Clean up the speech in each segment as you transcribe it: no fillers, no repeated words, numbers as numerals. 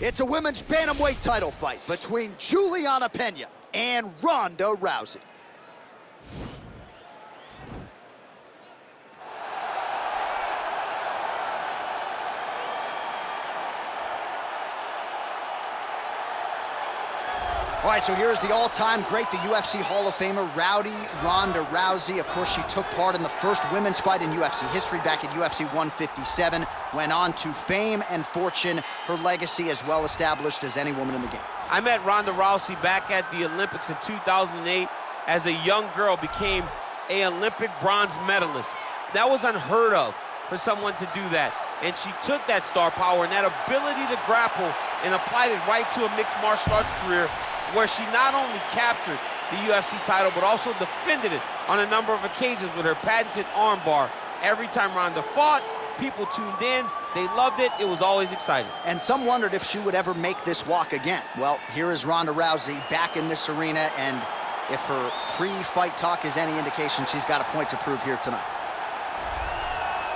It's a women's bantamweight title fight between Julianna Pena and Ronda Rousey. All right, so here's the all-time great, the UFC Hall of Famer, Ronda Rousey. Of course, she took part in the first women's fight in UFC history back at UFC 157, went on to fame and fortune, her legacy as well established as any woman in the game. I met Ronda Rousey back at the Olympics in 2008. As a young girl, became an Olympic bronze medalist. That was unheard of for someone to do that. And she took that star power and that ability to grapple and applied it right to a mixed martial arts career, where she not only captured the UFC title, but also defended it on a number of occasions with her patented armbar. Every time Ronda fought, people tuned in, they loved it, it was always exciting. And some wondered if she would ever make this walk again. Well, here is Ronda Rousey back in this arena, and if her pre-fight talk is any indication, she's got a point to prove here tonight.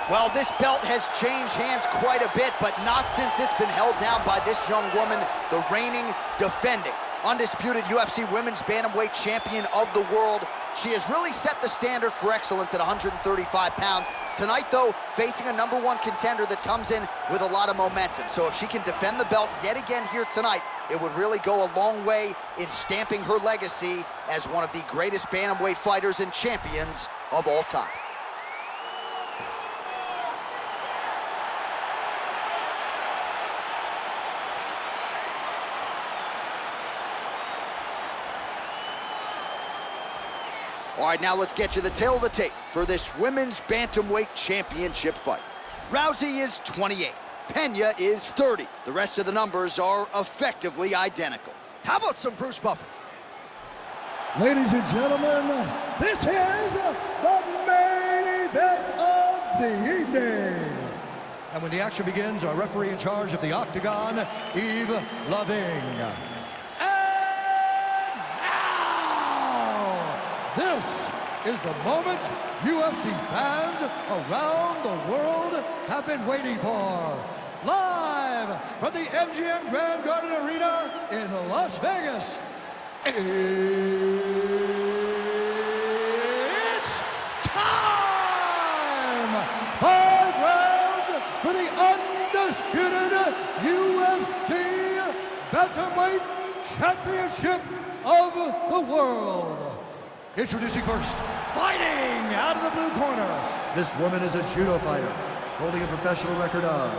Well, this belt has changed hands quite a bit, but not since it's been held down by this young woman, the reigning, defending, undisputed UFC Women's Bantamweight Champion of the world. She has really set the standard for excellence at 135 pounds. Tonight, though, facing a #1 contender that comes in with a lot of momentum. So if she can defend the belt yet again here tonight, it would really go a long way in stamping her legacy as one of the greatest bantamweight fighters and champions of all time. All right, now let's get you the tail of the tape for this Women's Bantamweight Championship fight. Rousey is 28. Pena is 30. The rest of the numbers are effectively identical. How about some Bruce Buffer? Ladies and gentlemen, this is the main event of the evening. And when the action begins, our referee in charge of the Octagon, Yves Loving. This is the moment UFC fans around the world have been waiting for. Live from the MGM Grand Garden Arena in Las Vegas, it's time! 5 rounds for the undisputed UFC Bantamweight Championship of the world. Introducing first, fighting out of the blue corner. This woman is a judo fighter, holding a professional record of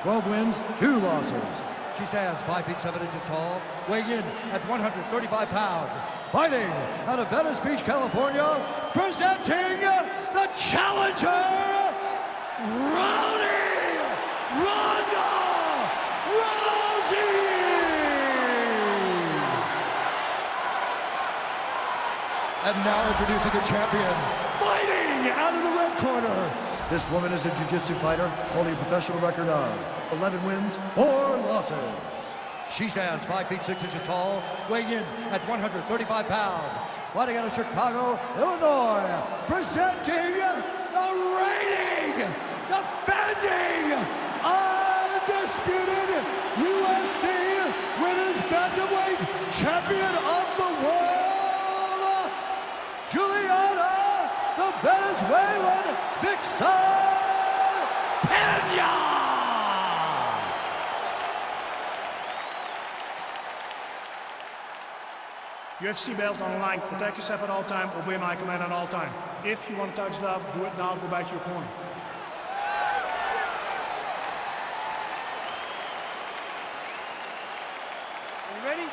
12 wins, 2 losses. She stands 5 feet 7 inches tall, weighing in at 135 pounds. Fighting out of Venice Beach, California, presenting the challenger, Ronda Rousey! And now introducing the champion, fighting out of the red corner. This woman is a jiu-jitsu fighter, holding a professional record of 11 wins, 4 losses. She stands 5 feet 6 inches tall, weighing in at 135 pounds. Fighting out of Chicago, Illinois, presenting the reigning, defending, undisputed UFC Women's Bantamweight Champion of the world, Julianna, the Venezuelan Vixen Pena! UFC belt on the line. Protect yourself at all time. Obey my command at all time. If you want to touch love, do it now. Go back to your corner. Are you ready?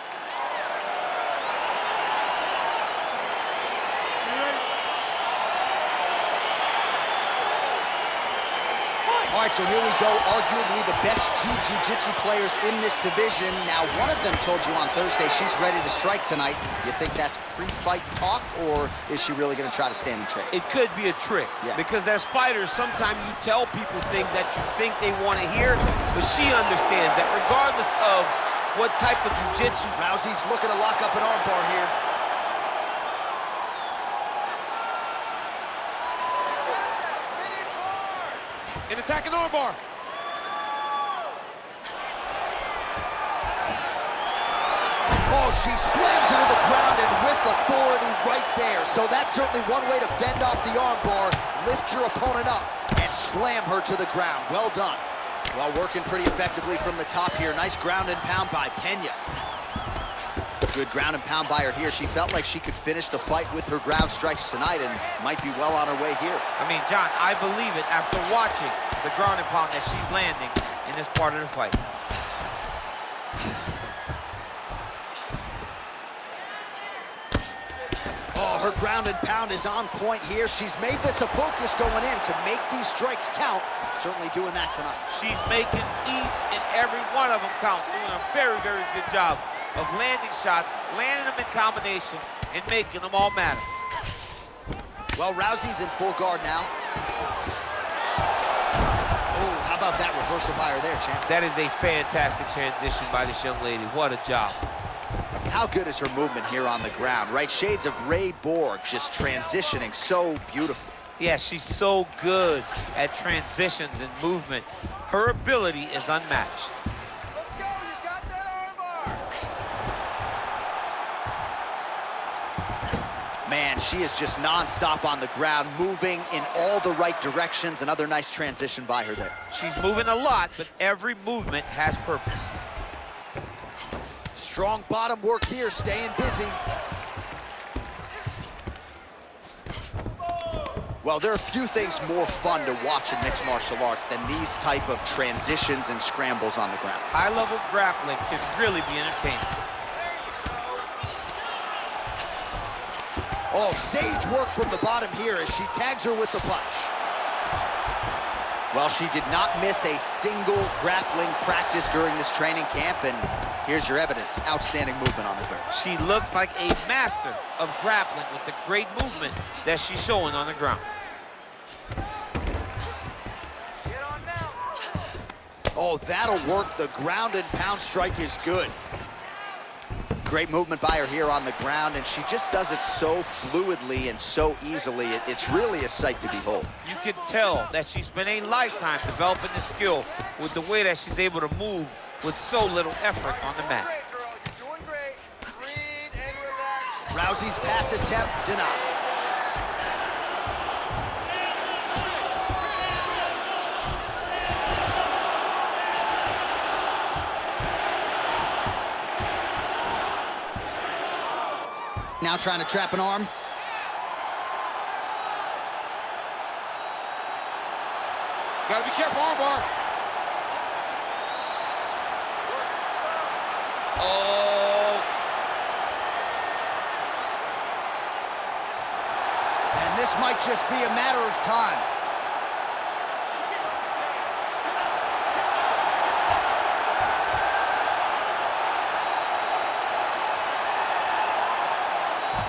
All right, so here we go, arguably the best 2 jiu-jitsu players in this division. Now, one of them told you on Thursday she's ready to strike tonight. You think that's pre-fight talk, or is she really going to try to stand and trade? It could be a trick, because as fighters, sometimes you tell people things that you think they want to hear, but she understands that regardless of what type of jiu-jitsu. Rousey's looking to lock up an armbar here. An attacking armbar. she slams her to the ground and with authority right there. So that's certainly one way to fend off the armbar. Lift your opponent up and slam her to the ground. Well done. Well, working pretty effectively from the top here. Nice ground and pound by Pena. Good ground and pound by her here. She felt like she could finish the fight with her ground strikes tonight and might be well on her way here. I mean, John, I believe it after watching the ground and pound that she's landing in this part of the fight. Oh, her ground and pound is on point here. She's made this a focus going in to make these strikes count. Certainly doing that tonight. She's making each and every one of them count. Doing a very, very good job of landing shots, landing them in combination, and making them all matter. Well, Rousey's in full guard now. Oh, how about that reversal fire there, champ? That is a fantastic transition by this young lady. What a job. How good is her movement here on the ground, right? Shades of Ray Borg, just transitioning so beautifully. Yeah, she's so good at transitions and movement. Her ability is unmatched. Let's go, you got that armbar! Man, she is just non-stop on the ground, moving in all the right directions. Another nice transition by her there. She's moving a lot, but every movement has purpose. Strong bottom work here, staying busy. Well, there are few things more fun to watch in mixed martial arts than these type of transitions and scrambles on the ground. High-level grappling can really be entertaining. Oh, sage work from the bottom here as she tags her with the punch. Well, she did not miss a single grappling practice during this training camp, and here's your evidence. Outstanding movement on the ground. She looks like a master of grappling with the great movement that she's showing on the ground. Get on now! Oh, that'll work. The ground and pound strike is good. Great movement by her here on the ground, and she just does it so fluidly and so easily. It's really a sight to behold. You can tell that she spent a lifetime developing the skill with the way that she's able to move with so little effort on the mat. Great, girl. You're doing great. Breathe and relax. Rousey's pass attempt denied. Now trying to trap an arm. Gotta be careful, armbar. Oh. And this might just be a matter of time.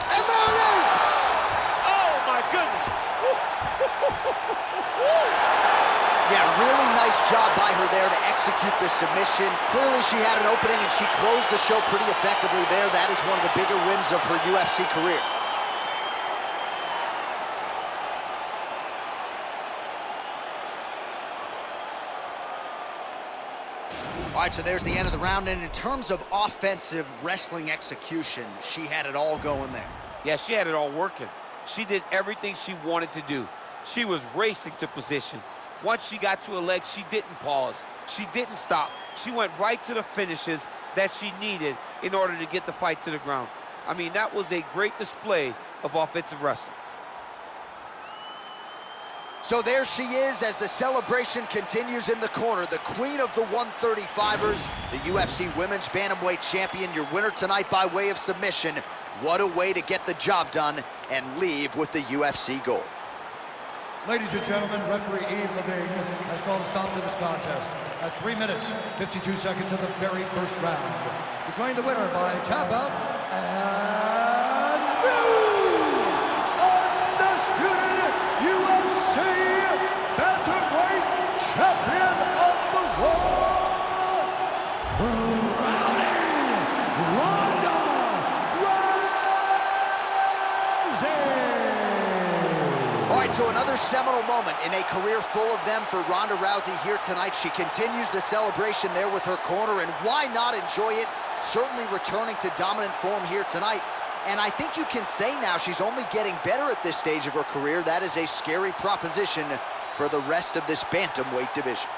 And there it is! Oh, my goodness. Yeah, really nice job by her there to execute the submission. Clearly she had an opening and she closed the show pretty effectively there. That is one of the bigger wins of her UFC career. All right, so there's the end of the round, and in terms of offensive wrestling execution, she had it all going there. Yeah, she had it all working. She did everything she wanted to do. She was racing to position. Once she got to her legs, she didn't pause. She didn't stop. She went right to the finishes that she needed in order to get the fight to the ground. I mean, that was a great display of offensive wrestling. So there she is as the celebration continues in the corner. The queen of the 135ers, the UFC Women's Bantamweight Champion, your winner tonight by way of submission. What a way to get the job done and leave with the UFC gold. Ladies and gentlemen, referee Yves Levine has called a stop to this contest at 3 minutes, 52 seconds of the very first round. Declaring the winner by tap out and new undisputed UFC Bantamweight Champion of the world, Ronda Rousey. All right, so an Another seminal moment in a career full of them for Ronda Rousey here tonight. She continues the celebration there with her corner, and why not enjoy it? Certainly returning to dominant form here tonight. And I think you can say now she's only getting better at this stage of her career. That is a scary proposition for the rest of this bantamweight division.